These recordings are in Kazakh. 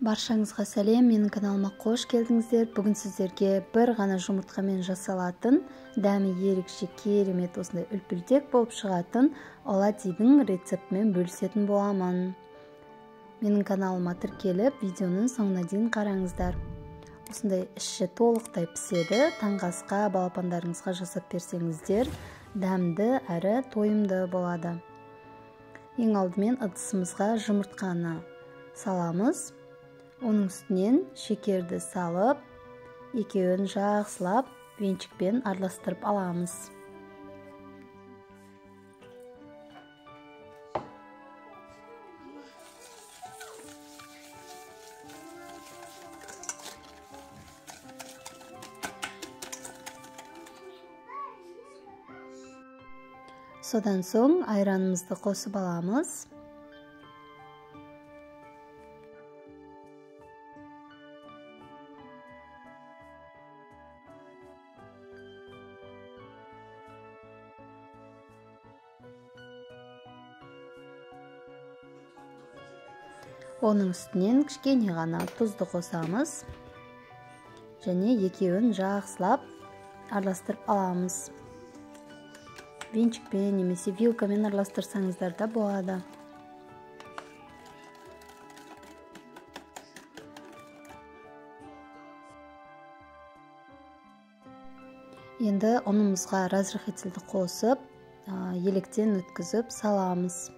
Баршаңызға сәлем, менің каналыма қош келдіңіздер. Бүгін сіздерге бір ғана жұмыртқамен жасалатын, дәмі ерекше керемет осындай үлпілдек болып шығатын оладьидің рецептімен бөлісетін боламын. Менің каналыма тіркеліп, видеоның соңына дейін қараңыздар. Осындай іші толықтай піседі, таңғы асқа балапандарыңызға жасап берсеңіздер, дәмді әрі тойымды болады. Ең алдымен ыдысымызға жұмыртқаны саламыз. Оның үстінен шекерді салып, екеуін жақсылап венчикпен араластырып аламыз. Содан соң айранымызды қосып аламыз. Оның үстінен кішкене ғана тұзды қосамыз және екеуін жақсылап араластырып аламыз. Венчикпен немесе вилкамен араластырсаңыздар да болады. Енді ұнымызға разрыхительді қосып, електен өткізіп саламыз.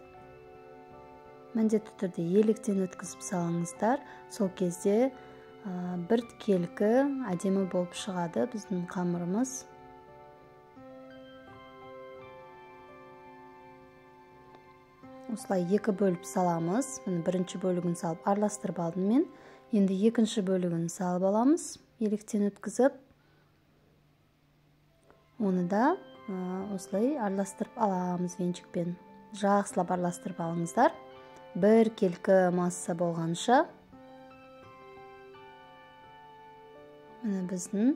Міндетті түрде електен өткізіп салыңыздар. Сол кезде бір келкі әдемі болып шығады біздің қамырымыз. Осылай екі бөліп саламыз. Бірінші бөлігін салып араластырып алдым мен. Енді екінші бөлігін салып аламыз, електен өткізіп. Оны да осылай араластырып аламыз венчикпен. Жақсылап араластырып алыңыздар. Бір келкі масса болғанша. Біздің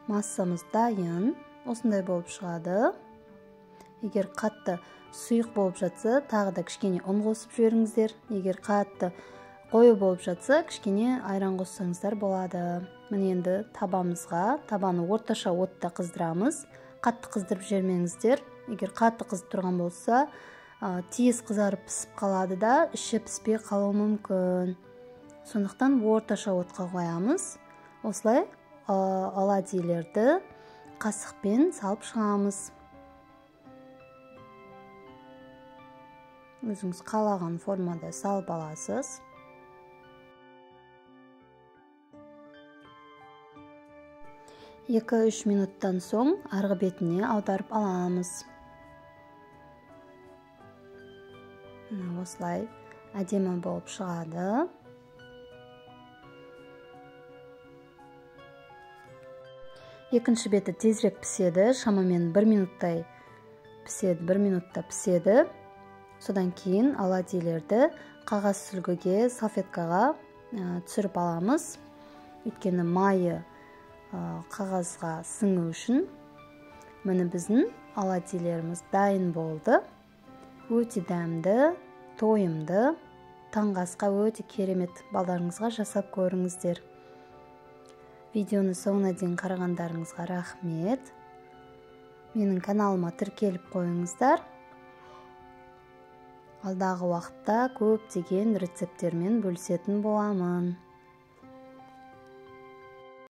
массамыз дайын. Осындай болып шығады. Егер қатты сұйық болып жатса, тағы да кішкене ұн қосып жіберіңіздер. Егер қатты қою болып жатса, кішкене айран қоссаңыздар болады. Міне енді табаны орташа отта қыздырамыз. Қатты қыздырып жібермеңіздер. Егер қатты қыздырып тұрған болса, тез қызарып пісіп қалады да, іші піспей қалуы мүмкін. Сондықтан орташа отқа қоямыз. Осылай оладьилерді қасықпен салып шығамыз. Өзіңіз қалаған формада салып аласыз. Екі-үш минуттан соң арғы бетіне аударып аламыз. Осылай әдемі болып шығады. Екінші беті тезірек піседі, шамамен 1 минуттай піседі, 1 минутта піседі. Содан кейін оладьилерді қағаз сүлгіге, салфеткаға түсіріп аламыз. Өйткені майы қағазға сіңу үшін. Міне біздің оладьилеріміз дайын болды. Өте дәмді, тойымды, таңғы асқа өте керемет. Балдарыңызға жасап көріңіздер. Видеоны соңына дейін қарағандарыңызға рахмет. Менің каналыма тіркеліп қойыңыздар. Алдағы уақытта көптеген рецепттермен бөлісетін боламын.